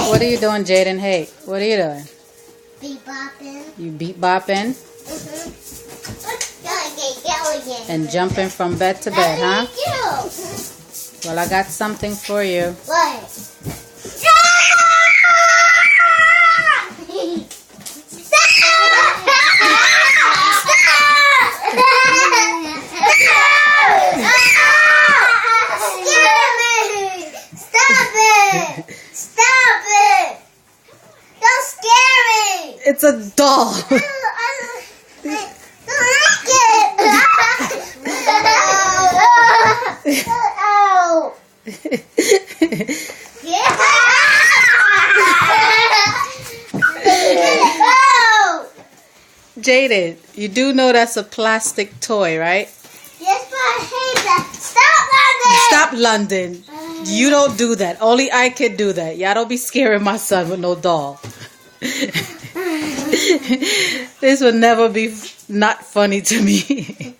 What are you doing, Jayden? Hey, what are you doing? Beat bopping. You beat bopping and jumping from bed to bed, huh? Well, I got something for you. What? Stop it! Don't scare me! It's a doll. I don't like it! Ow! Jayden, you do know that's a plastic toy, right? Yes, but I hate that. Stop, London! Stop, London. You don't do that. Only I can do that. Y'all don't be scaring my son with no doll. This will never be not funny to me.